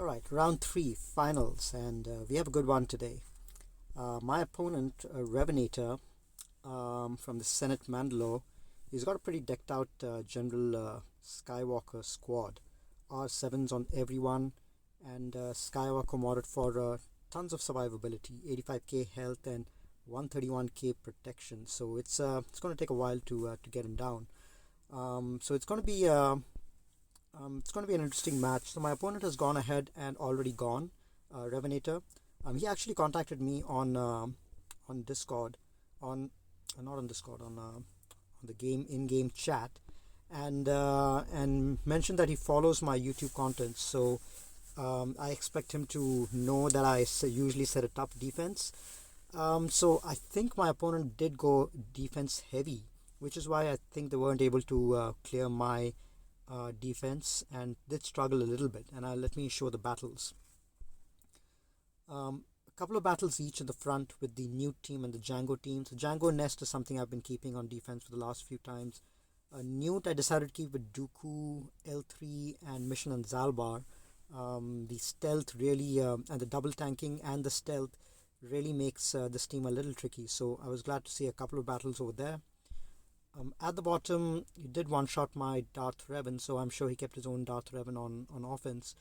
All right, round three, finals, and we have a good one today. My opponent, Revenator from the Senate Mandalore, he's got a pretty decked out General Skywalker squad. R7s on everyone, and Skywalker modded for tons of survivability, 85k health, and 131k protection. So it's going to take a while to get him down. So it's going to be an interesting match. So my opponent has gone ahead and already gone, Revenator. He actually contacted me on Discord, on not on Discord, on the game in-game chat, and mentioned that he follows my YouTube content. So I expect him to know that I usually set a tough defense. So I think my opponent did go defense heavy, which is why I think they weren't able to clear my defense and did struggle a little bit. And let me show the battles. A couple of battles each in the front with the Newt team and the Django team. So Django Nest is something I've been keeping on defense for the last few times. Newt I decided to keep with Dooku, L3, and Mission and Zalbar. The stealth really, and the double tanking and the stealth really makes this team a little tricky. So I was glad to see a couple of battles over there. At the bottom, he did one-shot my Darth Revan, so I'm sure he kept his own Darth Revan on offense.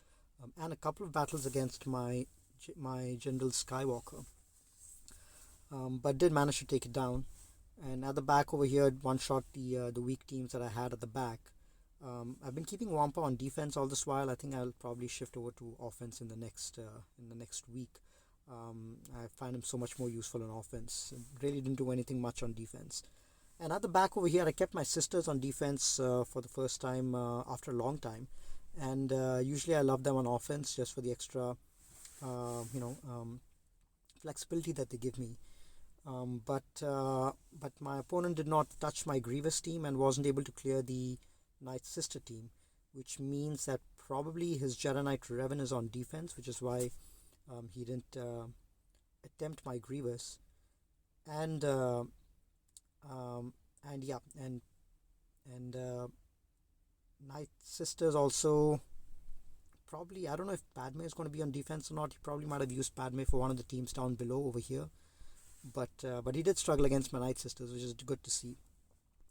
And a couple of battles against my General Skywalker. But did manage to take it down. And at the back over here, one-shot the weak teams that I had at the back. I've been keeping Wampa on defense all this while. I think I'll probably shift over to offense in the next week. I find him so much more useful on offense. Really didn't do anything much on defense. And at the back over here, I kept my sisters on defense for the first time after a long time. And usually I love them on offense just for the extra, flexibility that they give me. But my opponent did not touch my Grievous team and wasn't able to clear the Knight Sister team, which means that probably his Jedi Knight Revan is on defense, which is why he didn't attempt my Grievous. And Night Sisters also probably, I don't know if Padme is going to be on defense or not. He probably might have used Padme for one of the teams down below over here, but he did struggle against my Night Sisters, which is good to see.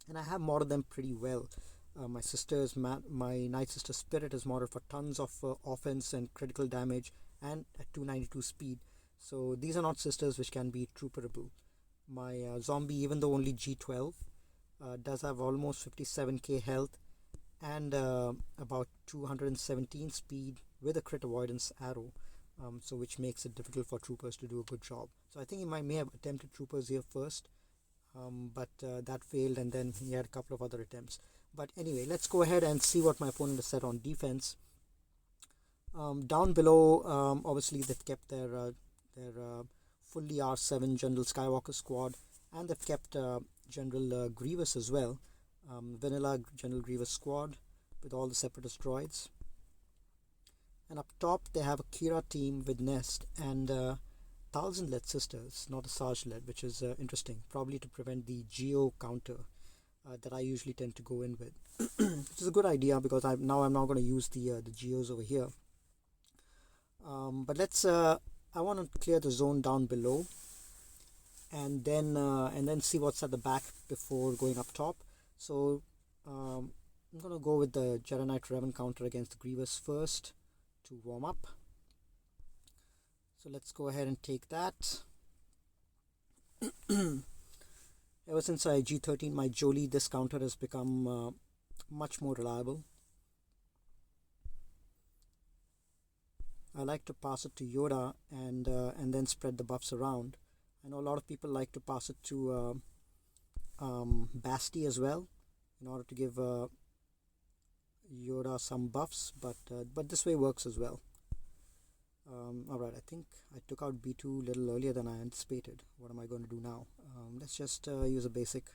And I have modded them pretty well. My Night Sister Spirit is modded for tons of offense and critical damage, and at 292 speed. So these are not sisters which can be trooperable. My zombie, even though only G12, does have almost 57k health and about 217 speed with a crit avoidance arrow, so which makes it difficult for troopers to do a good job. So I think he may have attempted troopers here first, but that failed, and then he had a couple of other attempts. But anyway, let's go ahead and see what my opponent has set on defense. Down below, obviously they've kept their fully R7 General Skywalker squad, and they've kept General Grievous as well. Vanilla General Grievous squad with all the separatist droids. And up top they have a Kira team with Nest and 1000 sisters, not a Sarge led, which is interesting, probably to prevent the Geo counter that I usually tend to go in with, which is a good idea because I'm now going to use the Geos over here. But let's I want to clear the zone down below, and then see what's at the back before going up top. So I'm gonna go with the Jedi Knight Revan counter against the Grievous first to warm up. So let's go ahead and take that. Ever since I G13 my Jolie, this counter has become much more reliable. I like to pass it to Yoda and then spread the buffs around. I know a lot of people like to pass it to Basti as well, in order to give Yoda some buffs, but this way works as well. Alright, I think I took out B2 a little earlier than I anticipated. What am I going to do now? Let's just use a basic.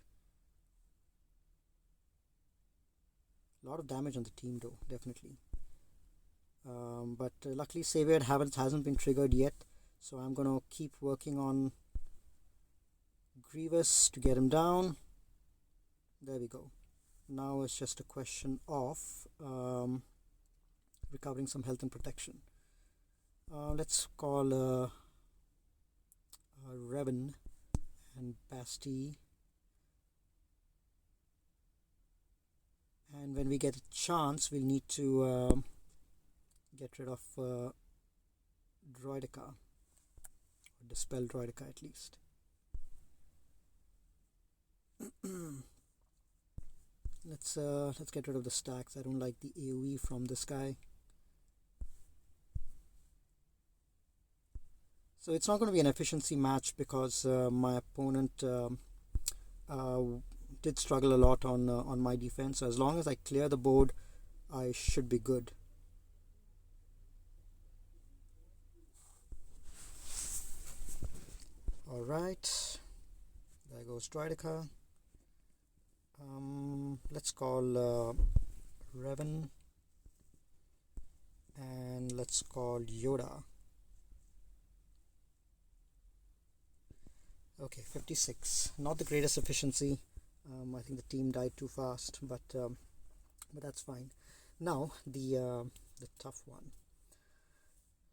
A lot of damage on the team though, definitely. But luckily Savior hasn't been triggered yet, so I'm gonna keep working on Grievous to get him down. There we go. Now it's just a question of recovering some health and protection. Let's call Revan and Basti. And when we get a chance, we'll need to get rid of Droideka, or dispel Droideka at least. Let's get rid of the stacks. I don't like the AoE from this guy. So it's not going to be an efficiency match because my opponent did struggle a lot on my defense. So as long as I clear the board, I should be good. Alright, there goes Droideka. Let's call Revan, and let's call Yoda. Okay, 56. Not the greatest efficiency. I think the team died too fast, but that's fine. Now the tough one.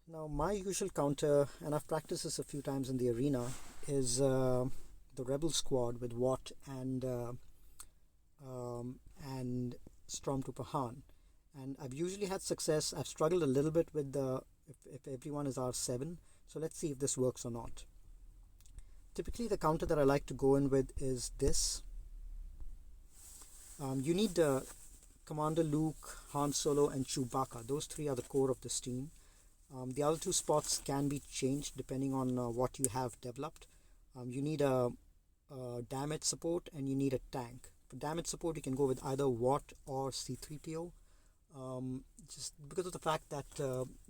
Now my usual counter, and I've practiced this a few times in the arena, is the Rebel squad with Watt and Stormtrooper Han. And I've usually had success. I've struggled a little bit with if everyone is R7. So let's see if this works or not. Typically the counter that I like to go in with is this. You need Commander Luke, Han Solo and Chewbacca. Those three are the core of this team. The other two spots can be changed depending on what you have developed. You need a damage support and you need a tank. For damage support you can go with either Watt or C-3PO. Just because of the fact that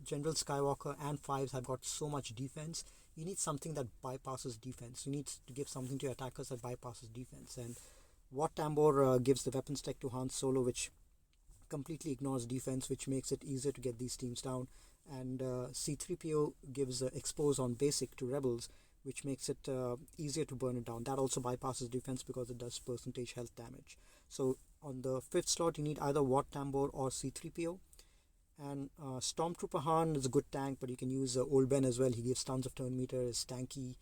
General Skywalker and Fives have got so much defense, you need something that bypasses defense. You need to give something to your attackers that bypasses defense. And Watt Tambor gives the weapon stack to Han Solo, which completely ignores defense, which makes it easier to get these teams down. And C-3PO gives expose on basic to rebels, which makes it easier to burn it down. That also bypasses defense because it does percentage health damage. So on the 5th slot you need either Watt Tambor or C-3PO. And Stormtrooper Han is a good tank, but you can use Old Ben as well. He gives tons of turn meter, is tanky.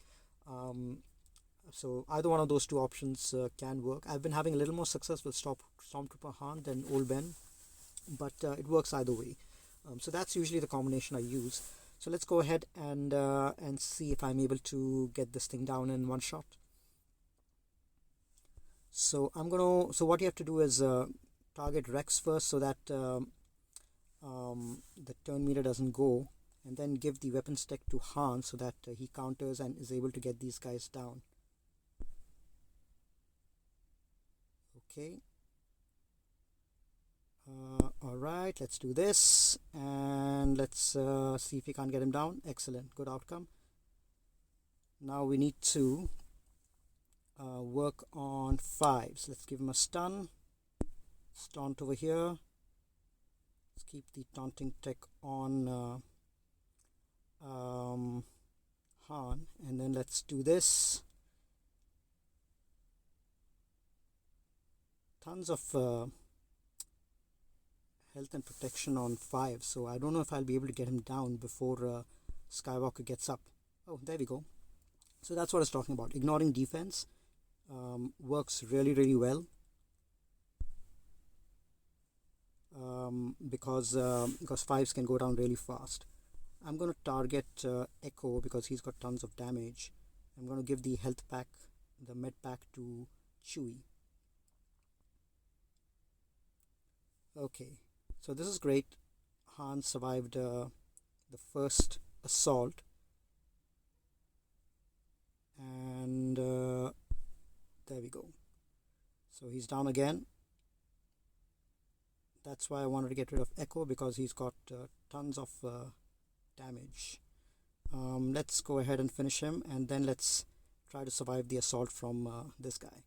So either one of those two options can work. I've been having a little more success with Stormtrooper Han than Old Ben, but it works either way. So that's usually the combination I use. So let's go ahead and see if I'm able to get this thing down in one shot. So so what you have to do is target Rex first so that the turn meter doesn't go, and then give the weapon stack to Han so that he counters and is able to get these guys down. Okay. Alright, let's do this and let's see if we can't get him down. Excellent, good outcome. Now we need to work on Fives. Let's give him a stun. Taunt over here. Let's keep the taunting tech on Han, and then let's do this. Tons of health and protection on 5, so I don't know if I'll be able to get him down before Skywalker gets up. Oh, there we go. So that's what I was talking about. Ignoring defense works really well, because 5s can go down really fast. I'm going to target Echo because he's got tons of damage. I'm going to give the health pack, the med pack, to Chewie. Okay, so this is great. Han survived the first assault, and there we go. So he's down again. That's why I wanted to get rid of Echo, because he's got tons of damage. Let's go ahead and finish him, and then let's try to survive the assault from this guy.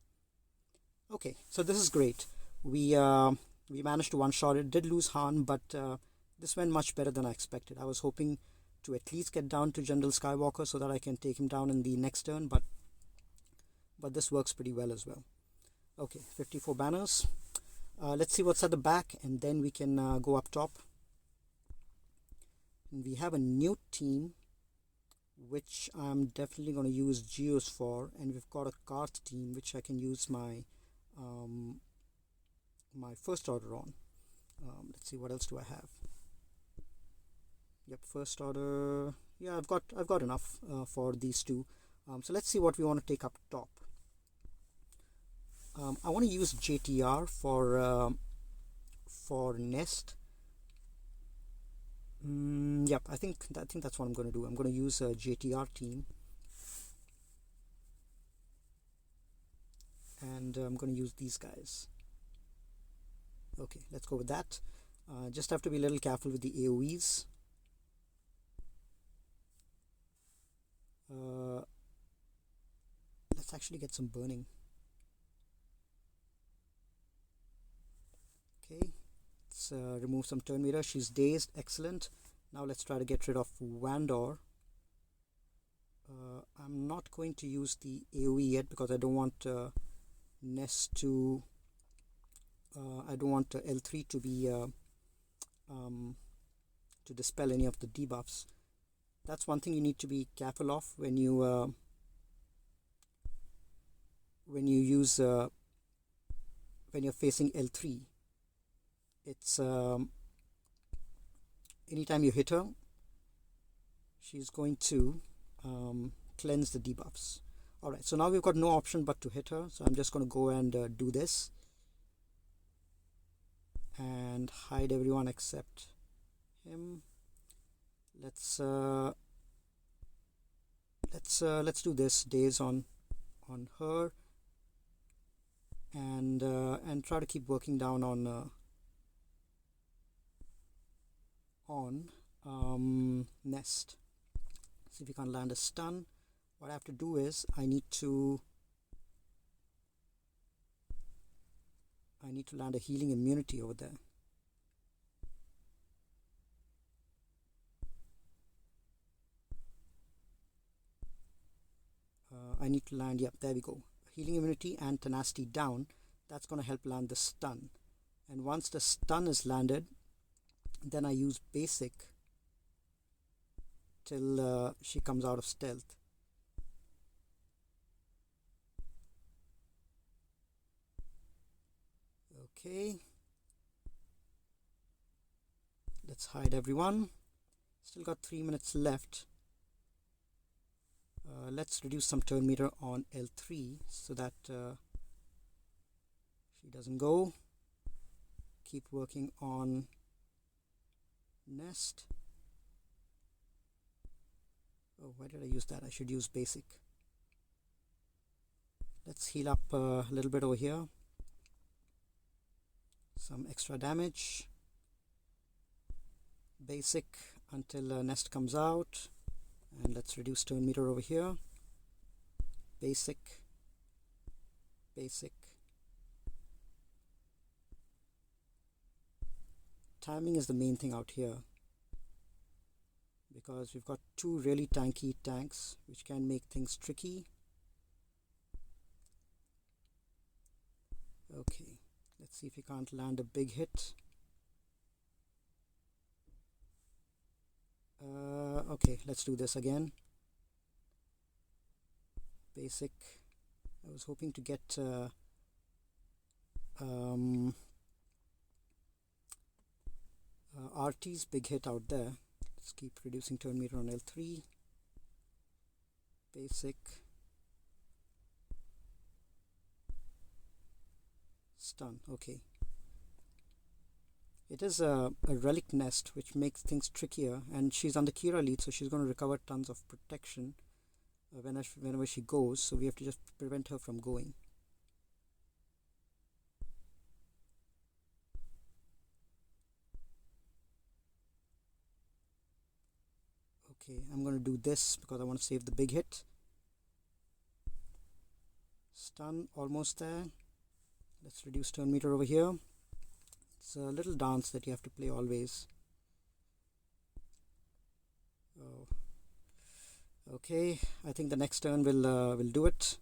Okay, so this is great. We managed to one-shot it. Did lose Han, but this went much better than I expected. I was hoping to at least get down to General Skywalker so that I can take him down in the next turn, but this works pretty well as well. Okay, 54 banners. Let's see what's at the back, and then we can go up top. We have a new team which I'm definitely going to use geos for, and we've got a cards team which I can use my my first order on. Let's see, what else do I have? Yep, first order. Yeah, I've got enough for these two. So let's see what we want to take up top. I want to use JTR for nest. Yep, I think that's what I'm going to do. I'm going to use a JTR team, and I'm going to use these guys. Okay, let's go with that. Just have to be a little careful with the AoEs. Let's actually get some burning. Okay, let's remove some turn meter. She's dazed. Excellent. Now let's try to get rid of Vandor. I'm not going to use the AoE yet because I don't want Nest to I don't want L3 to be to dispel any of the debuffs. That's one thing you need to be careful of when you use when you're facing L3. It's anytime you hit her, she's going to cleanse the debuffs. Alright, so now we've got no option but to hit her, so I'm just going to go and do this and hide everyone except him. Let's do this daze on her, and try to keep working down on Nest. See if we can land a stun. What I have to do is I need to land a healing immunity over there. I need to land, yep, there we go. Healing immunity and tenacity down. That's going to help land the stun. And once the stun is landed, then I use basic till she comes out of stealth. Okay. Let's hide everyone. Still got 3 minutes left. Let's reduce some turn meter on L3 so that she doesn't go. Keep working on Nest. Oh, why did I use that? I should use basic. Let's heal up a little bit over here. Some extra damage. Basic until Nest comes out. And let's reduce turn meter over here. Basic. Basic. Timing is the main thing out here, because we've got two really tanky tanks which can make things tricky. Okay, let's see if we can't land a big hit. Okay, let's do this again. Basic. I was hoping to get RT's big hit out there. Let's keep reducing turn meter on L3. Basic. Stun. Okay. It is a relic nest which makes things trickier, and she's on the Kira lead, so she's going to recover tons of protection whenever she goes, so we have to just prevent her from going. Okay, I'm going to do this because I want to save the big hit. Stun, almost there. Let's reduce turn meter over here. It's a little dance that you have to play always. Oh. Okay, I think the next turn will do it.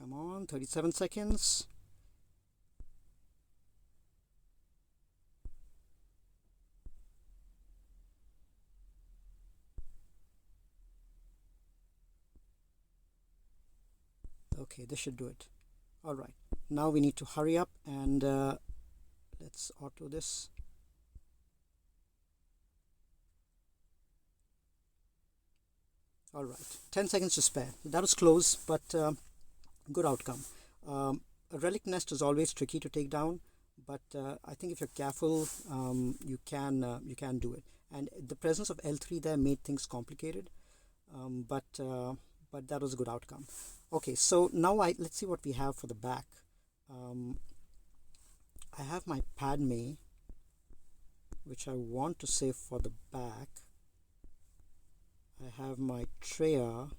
Come on, 37 seconds. Okay, this should do it. All right, now we need to hurry up and let's auto this. All right, 10 seconds to spare. That was close, but good outcome. A relic nest is always tricky to take down, but I think if you're careful, you can do it. And the presence of L3 there made things complicated, but that was a good outcome. Okay, so now let's see what we have for the back. I have my Padme, which I want to save for the back. I have my Treya.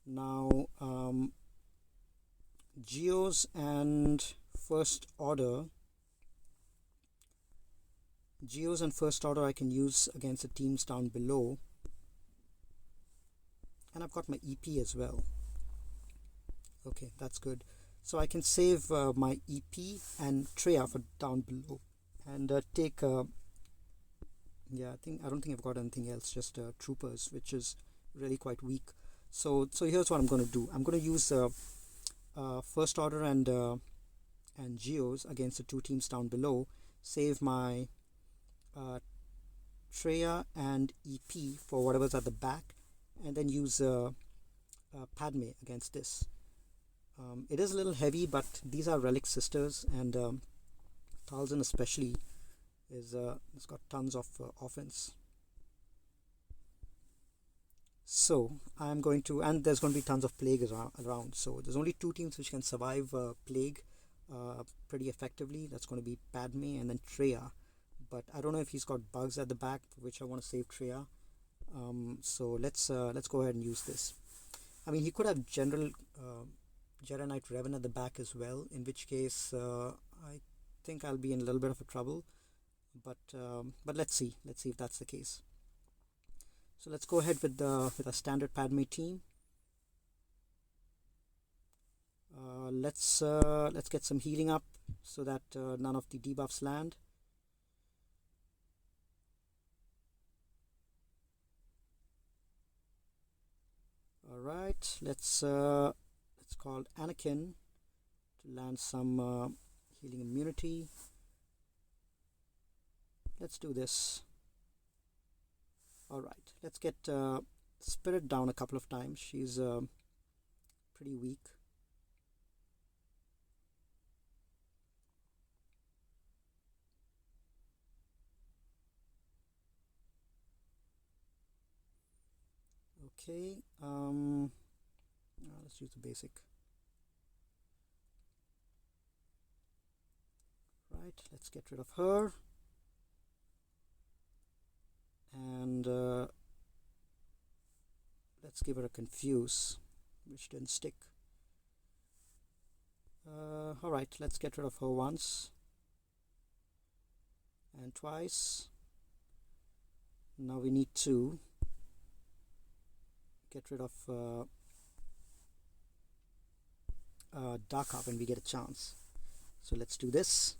Now Geos and First Order. Geos and First Order I can use against the teams down below. And I've got my EP as well. Okay, that's good. So I can save my EP and Treya for down below, and take. Yeah, I don't think I've got anything else. Just troopers, which is really quite weak. So here's what I'm going to do. I'm going to use First Order and Geos against the two teams down below. Save my Treya and EP for whatever's at the back, and then use Padme against this. It is a little heavy, but these are relic sisters, and Talzin especially it's got tons of offense. So I'm going to, and there's going to be tons of plague around. So there's only two teams which can survive plague pretty effectively. That's going to be Padme and then Treya. But I don't know if he's got bugs at the back, for which I want to save Treya. So let's go ahead and use this. I mean, he could have General Jedi Knight Revan at the back as well, in which case I think I'll be in a little bit of a trouble, but let's see if that's the case. So let's go ahead with a standard Padme team. Let's get some healing up so that none of the debuffs land. All right, let's call Anakin to land some healing immunity. Let's do this. All right, let's get Spirit down a couple of times. She's pretty weak. Okay, let's use the basic. Right, let's get rid of her, and let's give her a confuse, which didn't stick. Alright, let's get rid of her once and twice. Now we need to get rid of Dark when we get a chance. So let's do this.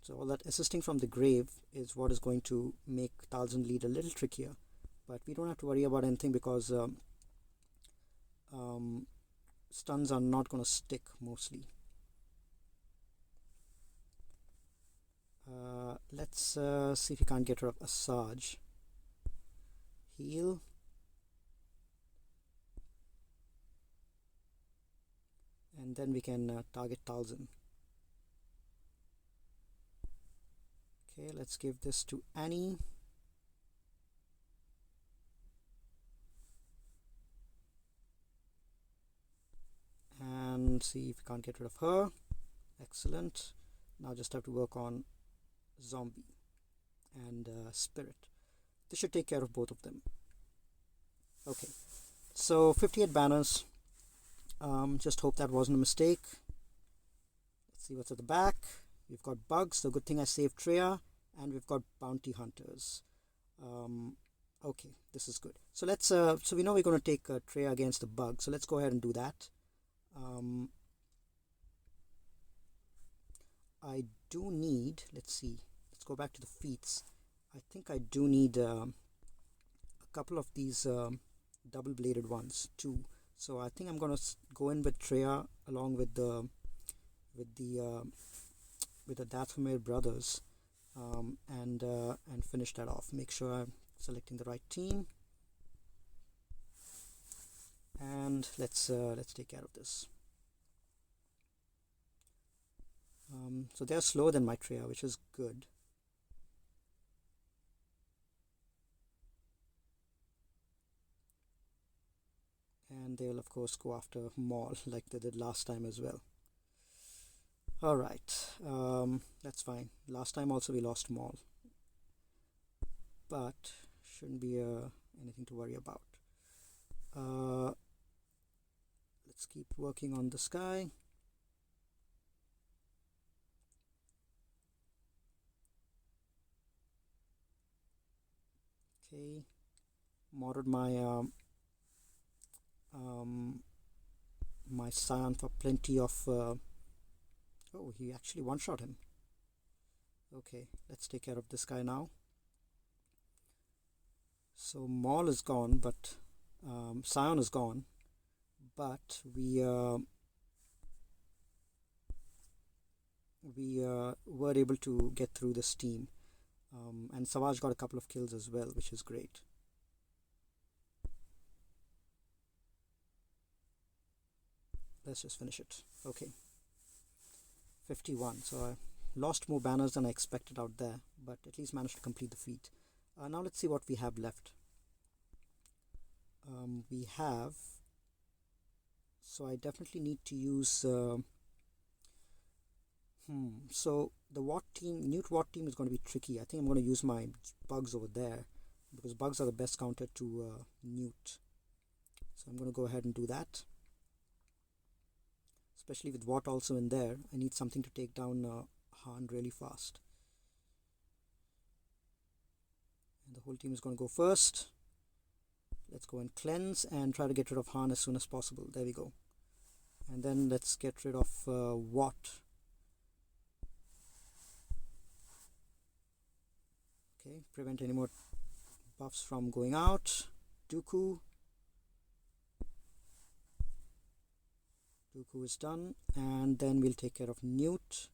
So all that assisting from the grave is what is going to make Talzin lead a little trickier, but we don't have to worry about anything because stuns are not going to stick mostly. Let's see if we can't get rid of Asajj. Heal. And then we can target Talzin. Okay, let's give this to Annie. And see if we can't get rid of her. Excellent. Now just have to work on Zombie and Spirit. This should take care of both of them. Okay, so 58 banners. Just hope that wasn't a mistake. Let's see what's at the back. We've got bugs, so good thing I saved Treya, and we've got bounty hunters. Okay, this is good. So let's so we know we're going to take Treya against the bug. So let's go ahead and do that. Um, I do need, let's see, let's go back to the feats. I think I do need a couple of these double-bladed ones too. So I think I'm gonna go in with Treya along with the uh, with the Dathomir brothers, and finish that off. Make sure I'm selecting the right team, and let's take care of this. So they're slower than my Treya, which is good. And they'll of course go after Maul like they did last time as well. All right, that's fine. Last time also we lost Maul, but shouldn't be anything to worry about. Uh, let's keep working on this guy. Okay, modded my Scion for plenty of. Oh, he actually one-shot him. Okay, let's take care of this guy now. So Maul is gone, but Scion is gone, but we were able to get through this team, and Savage got a couple of kills as well, which is great. Let's just finish it. Okay, 51. So I lost more banners than I expected out there, but at least managed to complete the feat. Now let's see what we have left. We have. So I definitely need to use. So the Watt team, Newt Watt team is going to be tricky. I think I'm going to use my bugs over there because bugs are the best counter to Newt. So I'm going to go ahead and do that. Especially with Watt also in there, I need something to take down Han really fast. And the whole team is going to go first. Let's go and cleanse and try to get rid of Han as soon as possible. There we go. And then let's get rid of Watt. Okay, prevent any more buffs from going out. Dooku is done, and then we'll take care of Newt.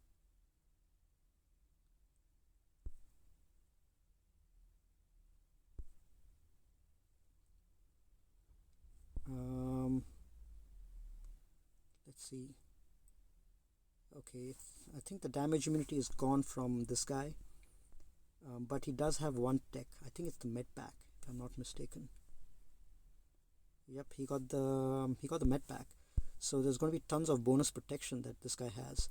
Let's see. Okay, I think the damage immunity is gone from this guy, but he does have one tech. I think it's the med pack, if I'm not mistaken. Yep, he got the med pack. So there's going to be tons of bonus protection that this guy has,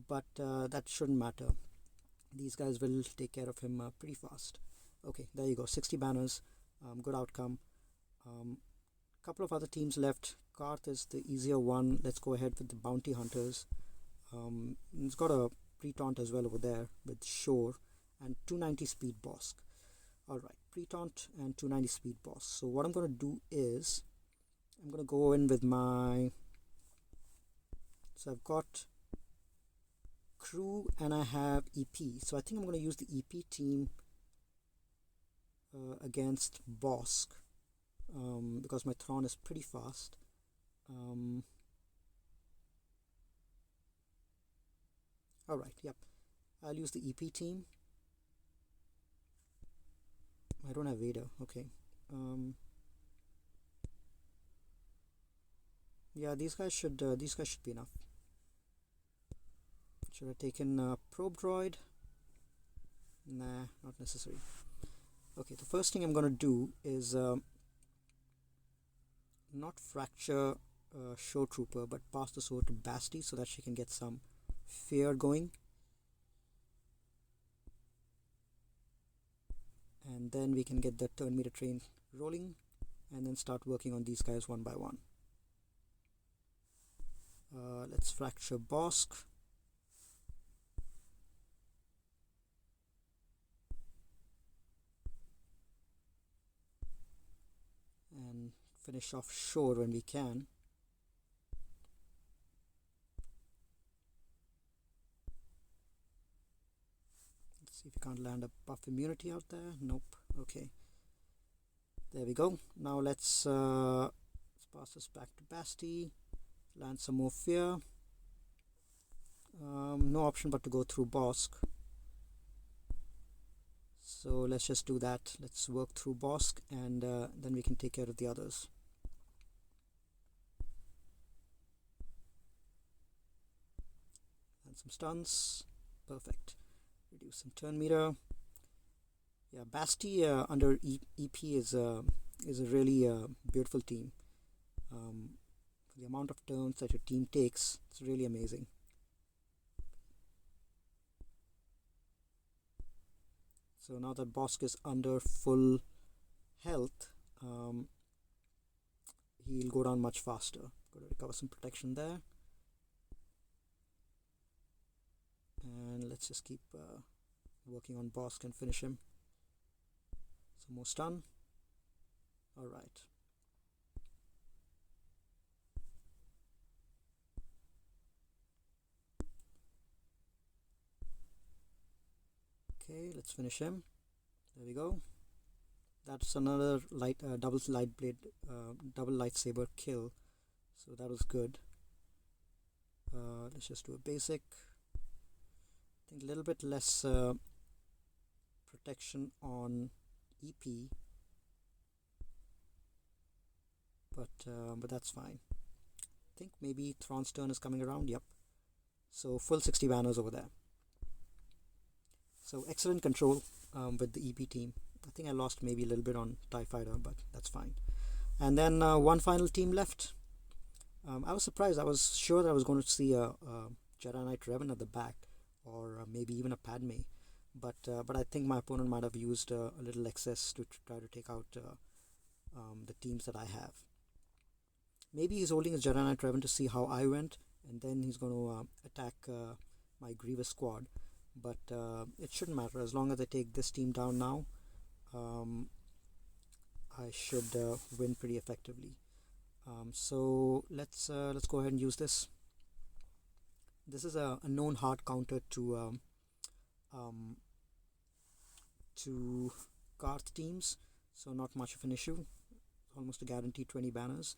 but that shouldn't matter. These guys will take care of him pretty fast. Okay, there you go, 60 banners, good outcome. Couple of other teams left. Karth is the easier one. Let's go ahead with the bounty hunters. It's got a pre-taunt as well over there with Shore and 290 speed Bosk. Alright, pre-taunt and 290 speed Bosk. So what I'm going to do is I'm going to go in with my, so I've got crew and I have EP. So I think I'm going to use the EP team against Bosk, because my Thrawn is pretty fast. Alright, yep. I'll use the EP team. I don't have Vader, okay. Yeah, these guys should be enough. Should I take in probe droid? Nah, not necessary. Okay, the first thing I'm gonna do is not fracture Show Trooper, but pass this over to Basti so that she can get some fear going. And then we can get the turn meter train rolling and then start working on these guys one by one. Let's fracture Bosk. finish offshore when we can. Let's see if we can't land a buff immunity out there. Nope. Okay. There we go. Now let's pass this back to Basti. Land some more fear. No option but to go through Bosk. So let's just do that. Let's work through Bosk and then we can take care of the others. And some stuns. Perfect. Reduce some turn meter. Yeah, Basti under EP is a really beautiful team. The amount of turns that your team takes, it's really amazing. So now that Bosk is under full health, he'll go down much faster. Got to recover some protection there. And let's just keep working on Bosk and finish him. Some more stun. Alright. Okay, let's finish him. There we go. That's another double lightsaber kill. So that was good. Let's just do a basic. I think a little bit less protection on EP, but that's fine. I think maybe Thrawn's turn is coming around. Yep. So full 60 banners over there. So excellent control with the EP team. I think I lost maybe a little bit on TIE Fighter, but that's fine. And then one final team left. I was surprised. I was sure that I was going to see a Jedi Knight Revan at the back, or maybe even a Padme. But I think my opponent might have used a little excess to try to take out the teams that I have. Maybe he's holding his Jedi Knight Revan to see how I went, and then he's going to attack my Grievous squad. But it shouldn't matter as long as I take this team down now. I should win pretty effectively. So let's go ahead and use this. This is a known hard counter to Karth teams, so not much of an issue. Almost a guaranteed 20 banners.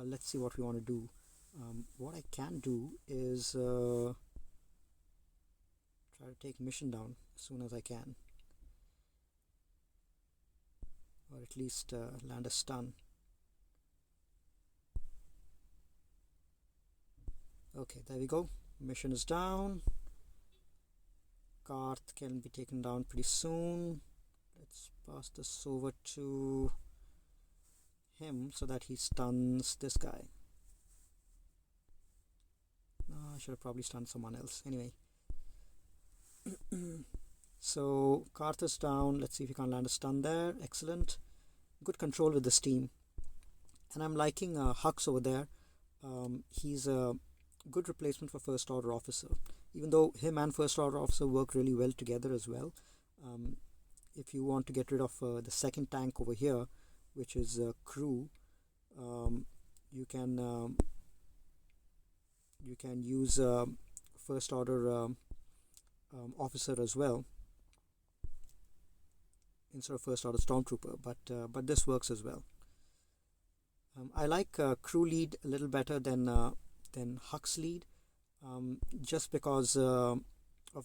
Let's see what we want to do. What I can do is try to take mission down as soon as I can, or at least land a stun. Okay, there we go. Mission is down. Karth can be taken down pretty soon. Let's pass this over to him so that he stuns this guy. No, I should have probably stunned someone else. Anyway. So Karth is down. Let's see if we can land a stun there. Excellent. Good control with this team. And I'm liking Hux over there. He's a good replacement for First Order Officer. Even though him and First Order Officer work really well together as well. If you want to get rid of the second tank over here, which is Crew, you can use First Order Officer as well instead of First Order Stormtrooper, but this works as well. I like Crew lead a little better than Hux lead, just because of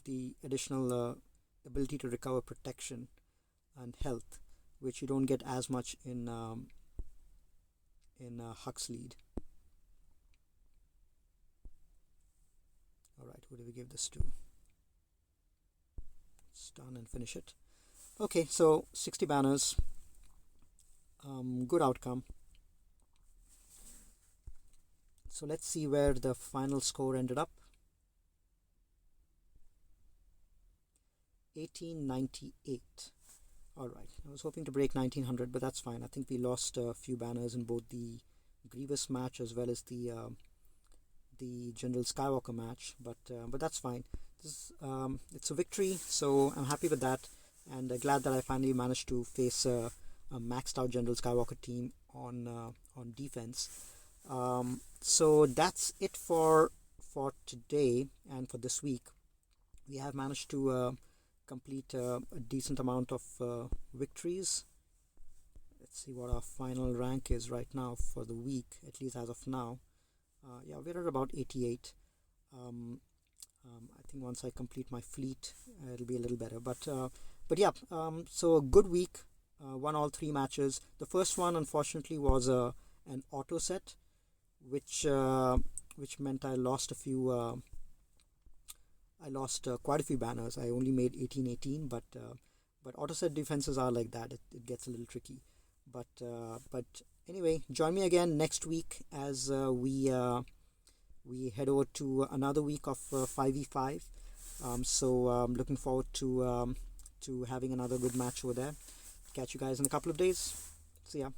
the additional ability to recover protection and health, which you don't get as much in Hux lead. Alright, who do we give this to? Stun and finish it. Okay, so 60 banners. Good outcome. So let's see where the final score ended up. 1898. Alright, I was hoping to break 1900, but that's fine. I think we lost a few banners in both the Grievous match as well as the General Skywalker match, but that's fine. It's a victory, so I'm happy with that, and glad that I finally managed to face a maxed out General Skywalker team on defense. So that's it for today and for this week. We have managed to complete a decent amount of victories. Let's see what our final rank is right now for the week, at least as of now. Yeah, we're at about 88. I think once I complete my fleet, it'll be a little better. But yeah, so a good week. Won all 3 matches. The first one, unfortunately, was an auto set, which meant I lost a few. I lost quite a few banners. I only made 18-18, but auto set defenses are like that. It gets a little tricky. But anyway, join me again next week as we head over to another week of 5v5. So I'm looking forward to having another good match over there. Catch you guys in a couple of days. See ya.